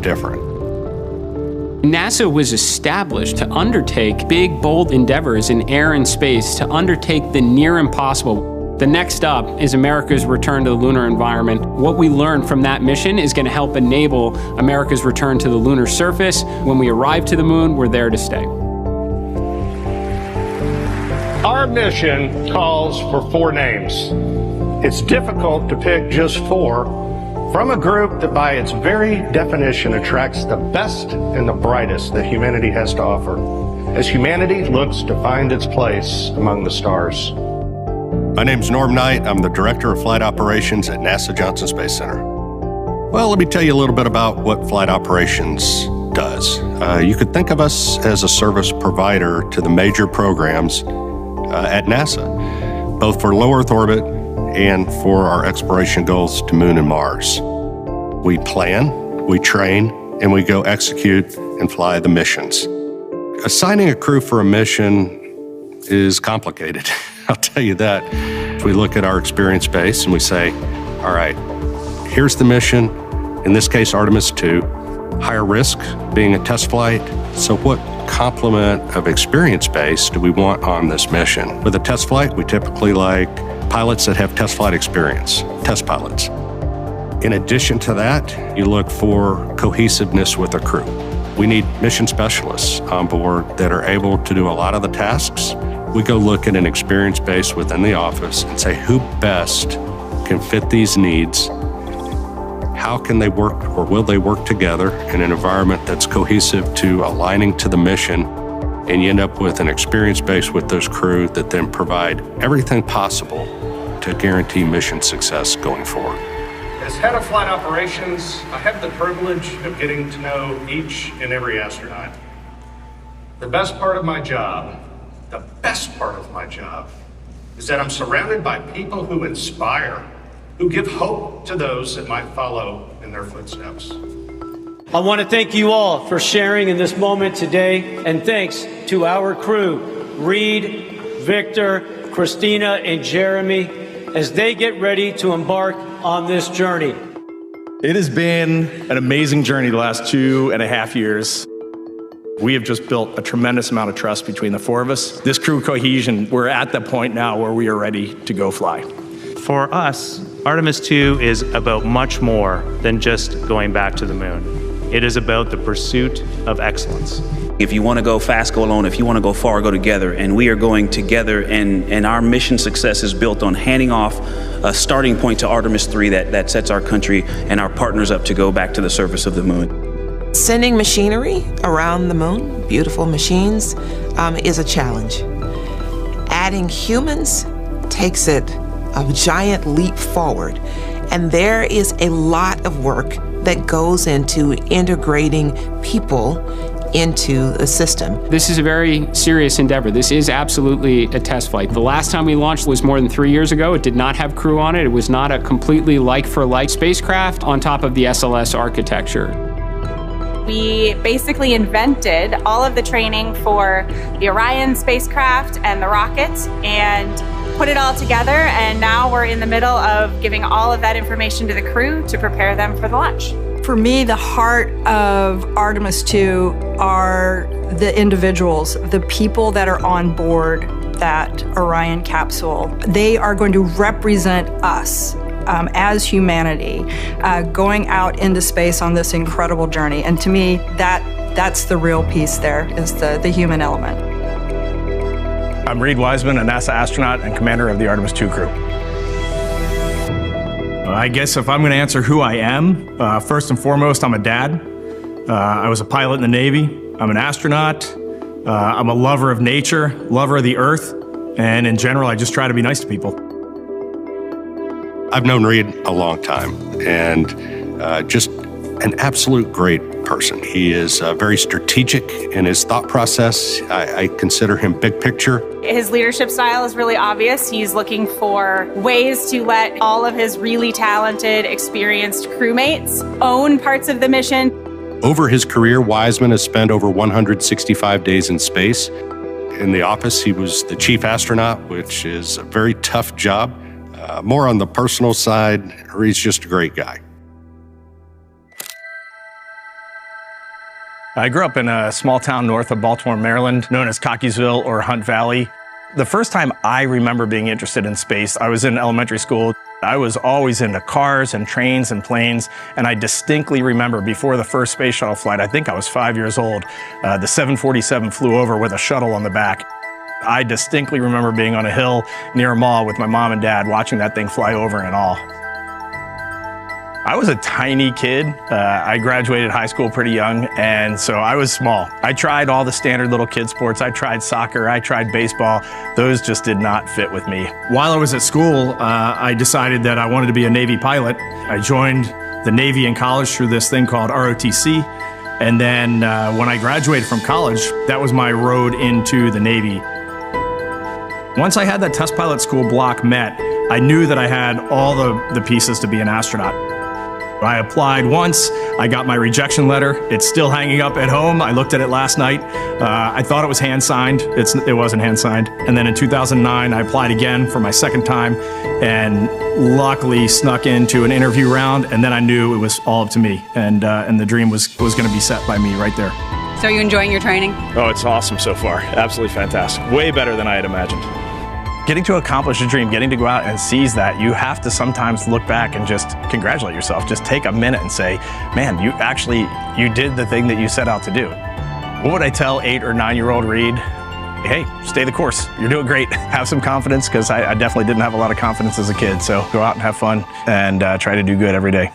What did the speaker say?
different. NASA was established to undertake big, bold endeavors in air and space, to undertake the near impossible. The next up is America's return to the lunar environment. What we learn from that mission is going to help enable America's return to the lunar surface. When we arrive to the moon, we're there to stay. Our mission calls for 4 names. It's difficult to pick just 4 from a group that by its very definition attracts the best and the brightest that humanity has to offer, as humanity looks to find its place among the stars. My name's Norm Knight. I'm the Director of Flight Operations at NASA Johnson Space Center. Well, let me tell you a little bit about what Flight Operations does. You could think of us as a service provider to the major programs at NASA, both for low Earth orbit and for our exploration goals to Moon and Mars. We plan, we train, and we go execute and fly the missions. Assigning a crew for a mission is complicated, I'll tell you that. If we look at our experience base and we say, all right, here's the mission, in this case Artemis II, higher risk, being a test flight, so what complement of experience base do we want on this mission? With a test flight, we typically like pilots that have test flight experience, test pilots. In addition to that, you look for cohesiveness with a crew. We need mission specialists on board that are able to do a lot of the tasks. We go look at an experience base within the office and say who best can fit these needs. How can they work, or will they work together in an environment that's cohesive to aligning to the mission, and you end up with an experience base with those crew that then provide everything possible to guarantee mission success going forward. As head of flight operations, I have the privilege of getting to know each and every astronaut. The best part of my job is that I'm surrounded by people who inspire, who give hope to those that might follow in their footsteps. I want to thank you all for sharing in this moment today, and thanks to our crew, Reed, Victor, Christina, and Jeremy, as they get ready to embark on this journey. It has been an amazing journey the last 2.5 years. We have just built a tremendous amount of trust between the 4 of us. This crew cohesion, we're at the point now where we are ready to go fly. For us, Artemis II is about much more than just going back to the moon. It is about the pursuit of excellence. If you want to go fast, go alone. If you want to go far, go together. And we are going together, and our mission success is built on handing off a starting point to Artemis III that sets our country and our partners up to go back to the surface of the moon. Sending machinery around the moon, beautiful machines, is a challenge. Adding humans takes it a giant leap forward. And there is a lot of work that goes into integrating people into the system. This is a very serious endeavor. This is absolutely a test flight. The last time we launched was more than 3 years ago. It did not have crew on it. It was not a completely like-for-like spacecraft on top of the SLS architecture. We basically invented all of the training for the Orion spacecraft and the rocket and put it all together, and now we're in the middle of giving all of that information to the crew to prepare them for the launch. For me, the heart of Artemis II are the individuals, the people that are on board that Orion capsule. They are going to represent us as humanity going out into space on this incredible journey. And to me, that's the real piece there, is the human element. I'm Reed Wiseman, a NASA astronaut and commander of the Artemis II crew. I guess if I'm going to answer who I am, first and foremost, I'm a dad. I was a pilot in the Navy. I'm an astronaut. I'm a lover of nature, lover of the earth, and in general, I just try to be nice to people. I've known Reed a long time, and just an absolute great person. He is very strategic in his thought process. I consider him big picture. His leadership style is really obvious. He's looking for ways to let all of his really talented, experienced crewmates own parts of the mission. Over his career, Wiseman has spent over 165 days in space. In the office, he was the chief astronaut, which is a very tough job. More on the personal side, Reed's just a great guy. I grew up in a small town north of Baltimore, Maryland, known as Cockeysville or Hunt Valley. The first time I remember being interested in space, I was in elementary school. I was always into cars and trains and planes, and I distinctly remember before the first space shuttle flight, I think I was 5 years old, the 747 flew over with a shuttle on the back. I distinctly remember being on a hill near a mall with my mom and dad watching that thing fly over in awe. I was a tiny kid. I graduated high school pretty young, and so I was small. I tried all the standard little kid sports. I tried soccer, I tried baseball. Those just did not fit with me. While I was at school, I decided that I wanted to be a Navy pilot. I joined the Navy in college through this thing called ROTC. And then when I graduated from college, that was my road into the Navy. Once I had that test pilot school block met, I knew that I had all the pieces to be an astronaut. I applied once, I got my rejection letter. It's still hanging up at home. I looked at it last night. I thought it was hand-signed. It wasn't hand-signed. And then in 2009, I applied again for my second time and luckily snuck into an interview round, and then I knew it was all up to me, and the dream was going to be set by me right there. So are you enjoying your training? Oh, it's awesome so far. Absolutely fantastic. Way better than I had imagined. Getting to accomplish a dream, getting to go out and seize that, you have to sometimes look back and just congratulate yourself. Just take a minute and say, man, you did the thing that you set out to do. What would I tell 8 or 9-year-old Reed? Hey, stay the course. You're doing great. Have some confidence, because I definitely didn't have a lot of confidence as a kid. So go out and have fun and try to do good every day.